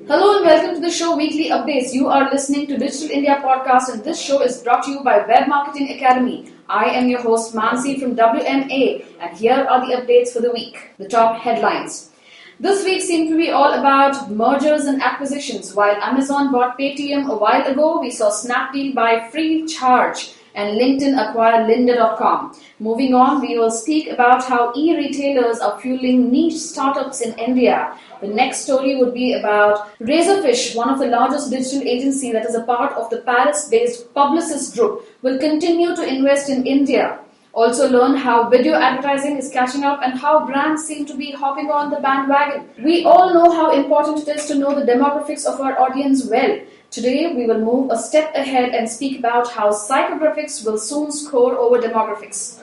Hello and welcome to the show Weekly Updates. You are listening to Digital India Podcast and this show is brought to you by Web Marketing Academy. I am your host Mansi from WMA and here are the updates for the week. The top headlines. This week seemed to be all about mergers and acquisitions. While Amazon bought Paytm a while ago, we saw Snapdeal buy FreeCharge and LinkedIn acquire Lynda.com. Moving on, we will speak about how e-retailers are fueling niche startups in India. The next story would be about Razorfish, one of the largest digital agency that is a part of the Paris-based Publicis Group, will continue to invest in India. Also learn how video advertising is catching up and how brands seem to be hopping on the bandwagon. We all know how important it is to know the demographics of our audience well. Today, we will move a step ahead and speak about how psychographics will soon score over demographics.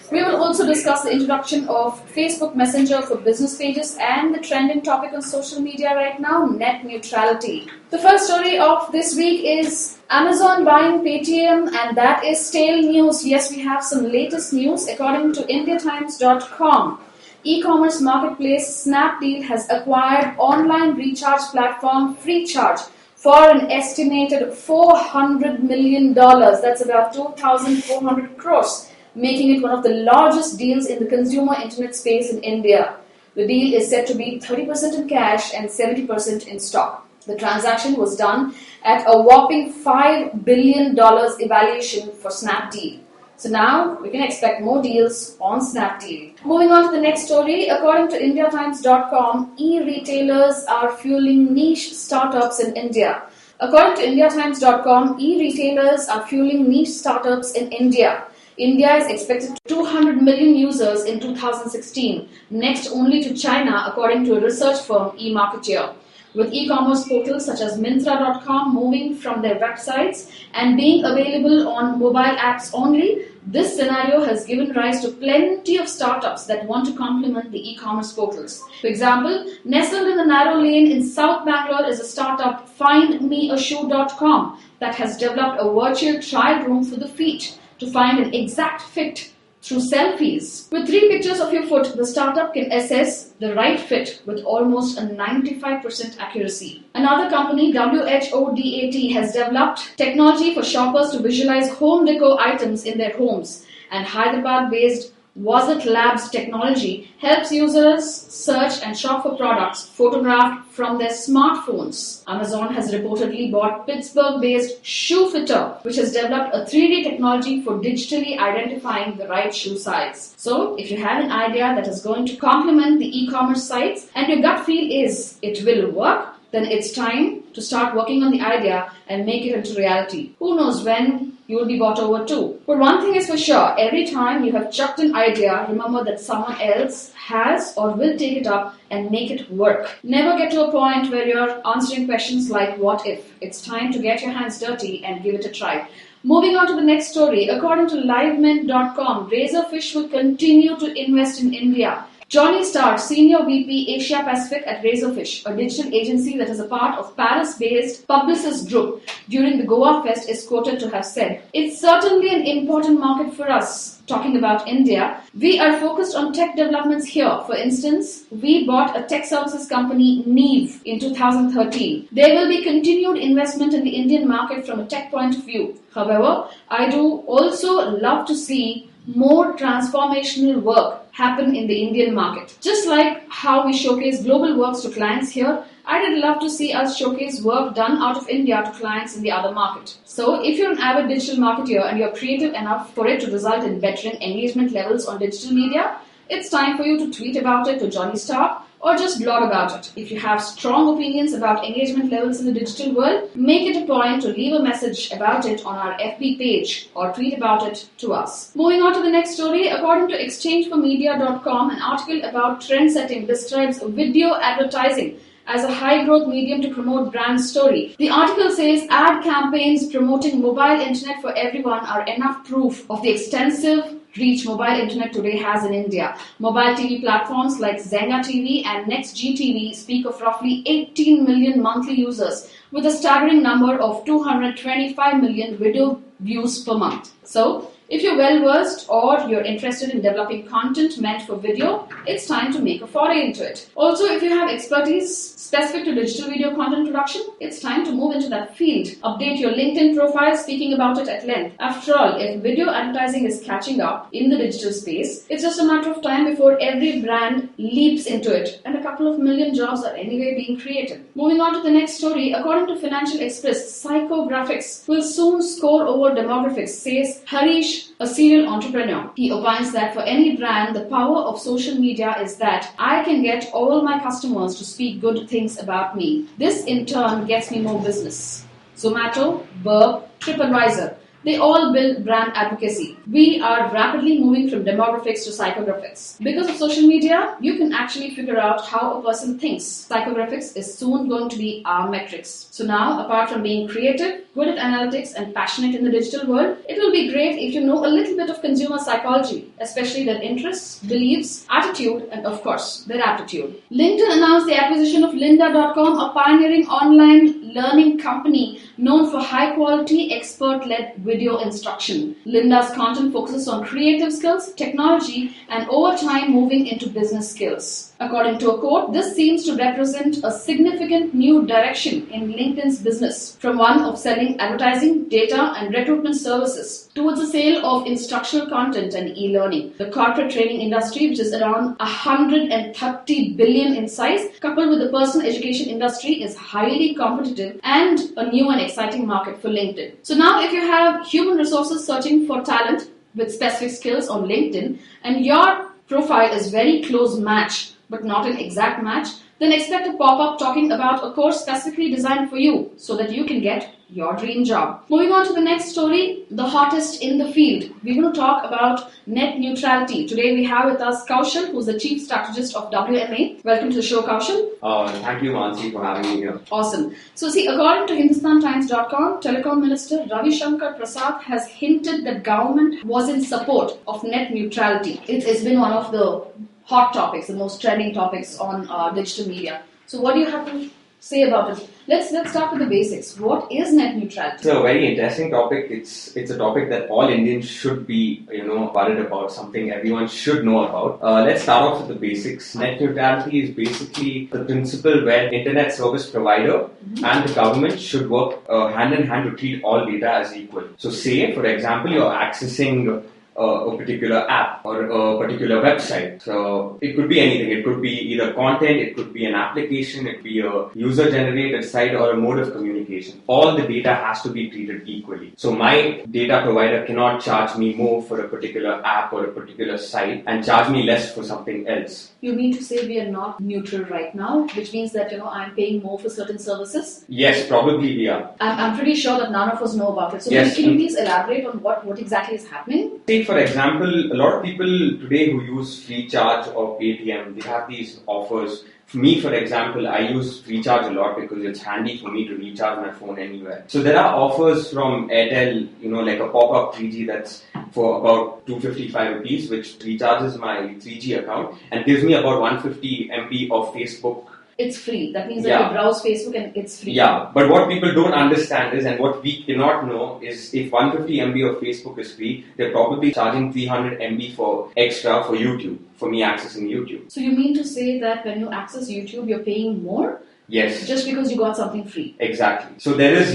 We will also discuss the introduction of Facebook Messenger for business pages and the trending topic on social media right now, net neutrality. The first story of this week is Amazon buying Paytm, and that is stale news. Yes, we have some latest news. According to IndiaTimes.com, e-commerce marketplace Snapdeal has acquired online recharge platform FreeCharge for an estimated $400 million. That's about 2,400 crores. Making it one of the largest deals in the consumer internet space in India. The deal is said to be 30% in cash and 70% in stock. The transaction was done at a whopping $5 billion evaluation for Snapdeal. So now we can expect more deals on Snapdeal. Moving on to the next story, according to IndiaTimes.com, e-retailers are fueling niche startups in India. According to IndiaTimes.com, e-retailers are fueling niche startups in India. India is expected to 200 million users in 2016, next only to China according to a research firm eMarketer. With e-commerce portals such as Myntra.com moving from their websites and being available on mobile apps only, this scenario has given rise to plenty of startups that want to complement the e-commerce portals. For example, nestled in the narrow lane in South Bangalore is a startup FindMeAShoe.com that has developed a virtual trial room for the feet to find an exact fit through selfies. With 3 pictures of your foot, the startup can assess the right fit with almost a 95% accuracy. Another company, WHODAT, has developed technology for shoppers to visualize home decor items in their homes, and Hyderabad-based Wazat Labs technology helps users search and shop for products photographed from their smartphones. Amazon has reportedly bought Pittsburgh-based Shoe Fitter, which has developed a 3D technology for digitally identifying the right shoe size. So, if you have an idea that is going to complement the e-commerce sites and your gut feel is it will work, then it's time to start working on the idea and make it into reality. Who knows when you will be bought over too. But one thing is for sure, every time you have chucked an idea, remember that someone else has or will take it up and make it work. Never get to a point where you're answering questions like what if. It's time to get your hands dirty and give it a try. Moving on to the next story, according to livemint.com, Razorfish will continue to invest in India. Johnny Starr, Senior VP Asia Pacific at Razorfish, a digital agency that is a part of Paris-based Publicis Group, during the Goa Fest is quoted to have said, "It's certainly an important market for us." Talking about India, we are focused on tech developments here. For instance, we bought a tech services company, Neve, in 2013. There will be continued investment in the Indian market from a tech point of view. However, I do also love to see more transformational work happen in the Indian market. Just like how we showcase global works to clients here, I'd love to see us showcase work done out of India to clients in the other market. So if you're an avid digital marketer and you're creative enough for it to result in bettering engagement levels on digital media, it's time for you to tweet about it to Johnny Starr or just blog about it. If you have strong opinions about engagement levels in the digital world, make it a point to leave a message about it on our FB page or tweet about it to us. Moving on to the next story, according to exchangeformedia.com, an article about trend setting describes video advertising as a high-growth medium to promote brand story. The article says ad campaigns promoting mobile internet for everyone are enough proof of the extensive reach mobile internet today has in India. Mobile TV platforms like Zenga TV and NextGTV speak of roughly 18 million monthly users with a staggering number of 225 million video views per month. So, If you're well versed or you're interested in developing content meant for video, it's time to make a foray into it. Also, if you have expertise specific to digital video content production, it's time to move into that field. Update your LinkedIn profile speaking about it at length. After all, if video advertising is catching up in the digital space, it's just a matter of time before every brand leaps into it, and a couple of million jobs are anyway being created. Moving on to the next story, according to Financial Express, psychographics will soon score over demographics, says Harish, a serial entrepreneur. He opines that for any brand, the power of social media is that I can get all my customers to speak good things about me. This in turn gets me more business. Zomato, Burp, TripAdvisor, they all build brand advocacy. We are rapidly moving from demographics to psychographics. Because of social media, you can actually figure out how a person thinks. Psychographics is soon going to be our metrics. So now, apart from being creative, good at analytics and passionate in the digital world, it will be great if you know a little bit of consumer psychology, especially their interests, beliefs, attitude, and of course, their aptitude. LinkedIn announced the acquisition of lynda.com, a pioneering online learning company known for high-quality, expert-led video instruction. Lynda's content focuses on creative skills, technology, and over time moving into business skills. According to a quote, this seems to represent a significant new direction in LinkedIn's business, from one of selling advertising, data, and recruitment services towards the sale of instructional content and e-learning. The corporate training industry, which is around 130 billion in size, coupled with the personal education industry, is highly competitive and a new and exciting market for LinkedIn. So now if you have human resources searching for talent with specific skills on LinkedIn and your profile is very close match but not an exact match, then expect a pop-up talking about a course specifically designed for you so that you can get your dream job. Moving on to the next story, the hottest in the field. We're going to talk about net neutrality. Today we have with us Kaushal, who's the chief strategist of WMA. Welcome to the show, Kaushal. Thank you, Mansi, for having me here. Awesome. So see, according to HindustanTimes.com, Telecom Minister Ravi Shankar Prasad has hinted that government was in support of net neutrality. It's been one of the hot topics, the most trending topics on digital media. So what do you have to say about it? Let's start with the basics. What is net neutrality? It's a very interesting topic. It's a topic that all Indians should be, worried about, something everyone should know about. Let's start off with the basics. Net neutrality is basically the principle where internet service provider and the government should work hand in hand to treat all data as equal. So say, for example, you're accessing a particular app or a particular website. So it could be anything. It could be either content, it could be an application, it could be a user-generated site or a mode of communication. All the data has to be treated equally. So my data provider cannot charge me more for a particular app or a particular site and charge me less for something else. You mean to say we are not neutral right now, which means that I'm paying more for certain services? Yes, probably we are. I'm pretty sure that none of us know about it. So yes, can you please elaborate on what exactly is happening? Take for example, a lot of people today who use Freecharge or Paytm, they have these offers. For me, for example, I use Freecharge a lot because it's handy for me to recharge my phone anywhere. So there are offers from Airtel, like a pop-up 3G that's for about 255 rupees, which recharges my 3G account and gives me about 150 MB of Facebook. It's free. That means that you browse Facebook and it's free. Yeah, but what people don't understand is, and what we cannot know is, if 150 MB of Facebook is free, they're probably charging 300 MB for extra for YouTube, for me accessing YouTube. So you mean to say that when you access YouTube, you're paying more? Yes. Just because you got something free. Exactly. So there's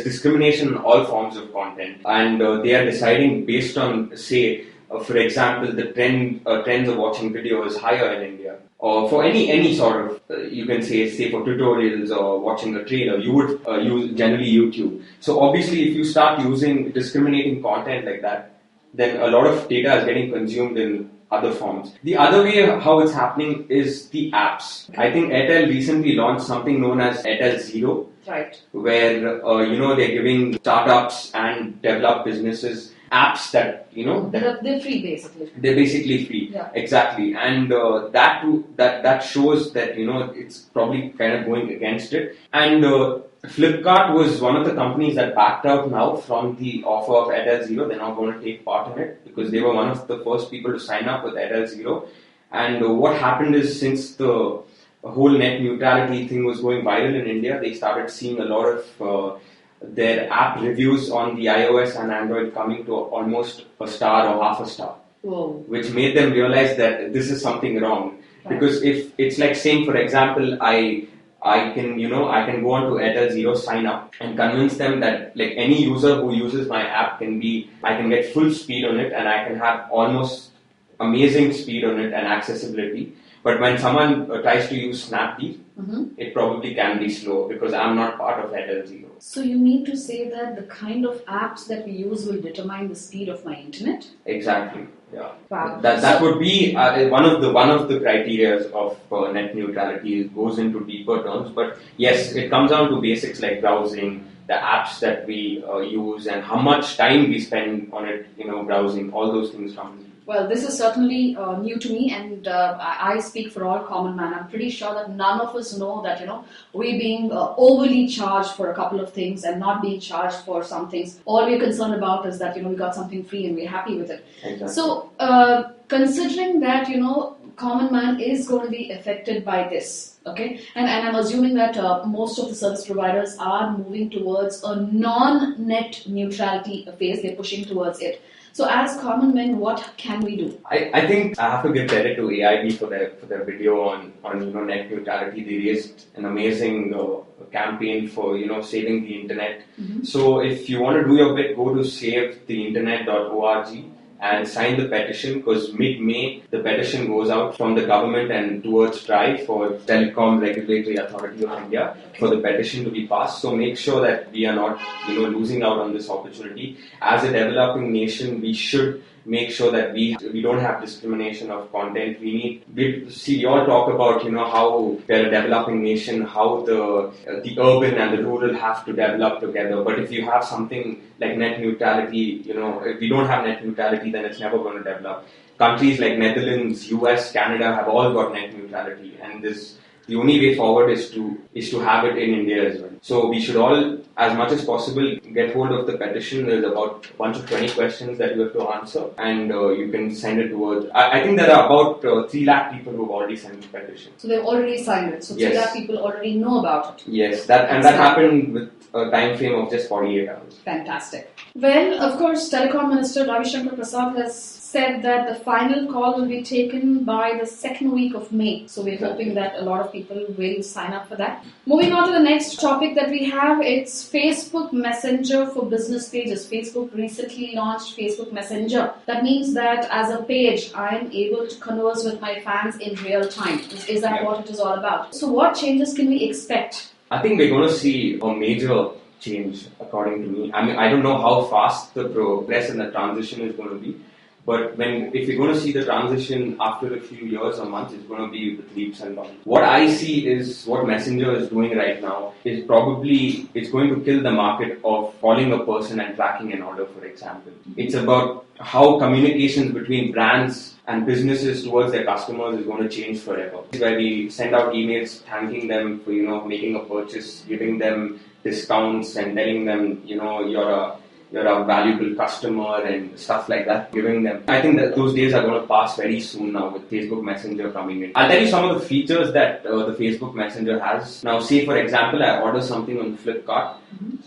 discrimination in all forms of content, and they are deciding based on, say, for example, the trends of watching video is higher in India. Or for any sort of, you can say for tutorials or watching a trailer, you would use generally YouTube. So obviously, if you start using discriminating content like that, then a lot of data is getting consumed in other forms. The other way how it's happening is the apps. I think Airtel recently launched something known as Airtel Zero. Right. Where, they're giving startups and developed businesses apps that, they're free basically. They're basically free. Yeah. Exactly. And that shows that, it's probably kind of going against it. And Flipkart was one of the companies that backed out now from the offer of Airtel Zero. They're not going to take part in it because they were one of the first people to sign up with Airtel Zero. And what happened is, since the whole net neutrality thing was going viral in India, they started seeing a lot of their app reviews on the iOS and Android coming to almost a star or half a star. Whoa. Which made them realize that this is something wrong. Right. Because if it's like saying, for example, I can go on to Airtel Zero, sign up and convince them that like any user who uses my app I can get full speed on it and I can have almost amazing speed on it and accessibility. But when someone tries to use Snapdeal, it probably can be slow because I'm not part of Airtel Zero. So you mean to say that the kind of apps that we use will determine the speed of my internet? Exactly. Yeah. Wow. That would be one of the criteria of net neutrality. It goes into deeper terms, but yes, it comes down to basics like browsing, the apps that we use, and how much time we spend on it. Browsing, all those things come. Well, this is certainly new to me, and I speak for all common man. I'm pretty sure that none of us know that, we're being overly charged for a couple of things and not being charged for some things. All we're concerned about is that, we got something free and we're happy with it. Exactly. So, considering that, common man is going to be affected by this, okay? And I'm assuming that most of the service providers are moving towards a non-net neutrality phase. They're pushing towards it. So as common men, what can we do? I think I have to give credit to AIB for their video on net neutrality. They raised an amazing campaign for saving the internet. So if you want to do your bit, go to savetheinternet.org and sign the petition, because mid-May the petition goes out from the government and towards TRAI for Telecom Regulatory Authority of India for the petition to be passed. So make sure that we are not losing out on this opportunity. As a developing nation, we should make sure that we don't have discrimination of content. We all talk about how we're a developing nation, how the urban and the rural have to develop together. But if you have something like net neutrality, if we don't have net neutrality, then it's never going to develop. Countries like Netherlands, US, Canada have all got net neutrality, and the only way forward is to have it in India as well. So we should all, as much as possible, get hold of the petition. There's about a bunch of 20 questions that you have to answer, and you can send it towards. I think there are about 3 lakh people who have already signed the petition. So they've already signed it. So 3 lakh people already know about it. Yes, that happened with a time frame of just 48 hours. Fantastic. Well, of course, Telecom Minister Ravi Shankar Prasad has said that the final call will be taken by the second week of May. So we're hoping that a lot of people will sign up for that. Moving on to the next topic that we have, it's Facebook Messenger for business pages. Facebook recently launched Facebook Messenger. That means that as a page, I am able to converse with my fans in real time. Is that what it is all about? So what changes can we expect? I think we're going to see a major change, according to me. I mean, I don't know how fast the progress and the transition is going to be. But if you're going to see the transition after a few years or months, it's going to be with leaps and bounds. What I see is what Messenger is doing right now is it's going to kill the market of calling a person and tracking an order, for example. It's about how communications between brands and businesses towards their customers is going to change forever. Where we send out emails thanking them for making a purchase, giving them discounts and telling them you're a valuable customer and stuff like that, giving them. I think that those days are going to pass very soon now with Facebook Messenger coming in. I'll tell you some of the features that the Facebook Messenger has. Now, say for example, I order something on Flipkart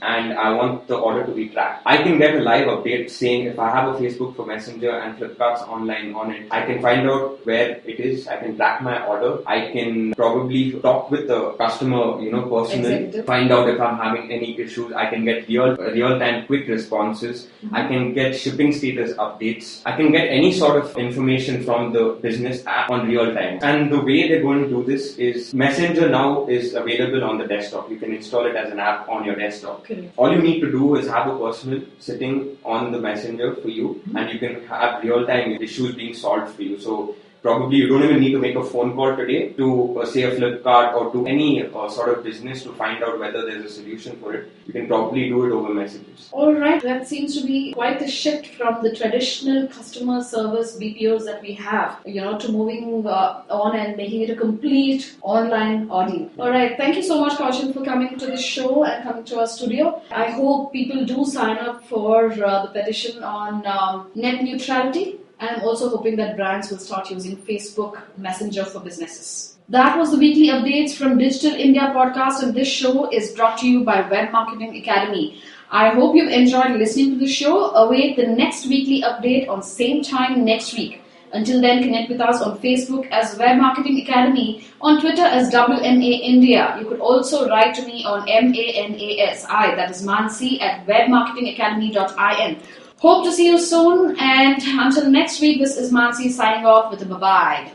and I want the order to be tracked. I can get a live update saying if I have a Facebook for Messenger and Flipkart's online on it, I can find out where it is. I can track my order. I can probably talk with the customer, personally, find out if I'm having any issues. I can get real-time quick responses. I can get shipping status updates. I can get any sort of information from the business app on real time. And the way they're going to do this is Messenger now is available on the desktop. You can install it as an app on your desktop. Okay. All you need to do is have a person sitting on the Messenger for you, and you can have real time issues being solved for you. So probably you don't even need to make a phone call today to say a Flipkart or to any sort of business to find out whether there's a solution for it. You can probably do it over messages. Alright, that seems to be quite a shift from the traditional customer service BPOs that we have, to moving on and making it a complete online ordeal. Alright, thank you so much, Kaushal, for coming to the show and coming to our studio. I hope people do sign up for the petition on net neutrality. And I'm also hoping that brands will start using Facebook Messenger for businesses. That was the weekly updates from Digital India podcast, and this show is brought to you by Web Marketing Academy. I hope you've enjoyed listening to the show. Await the next weekly update on same time next week. Until then, connect with us on Facebook as Web Marketing Academy, on Twitter as WMA India. You could also write to me on MANASI, that is Mansi at webmarketingacademy.in. Hope to see you soon, and until next week, this is Mansi signing off with a bye-bye.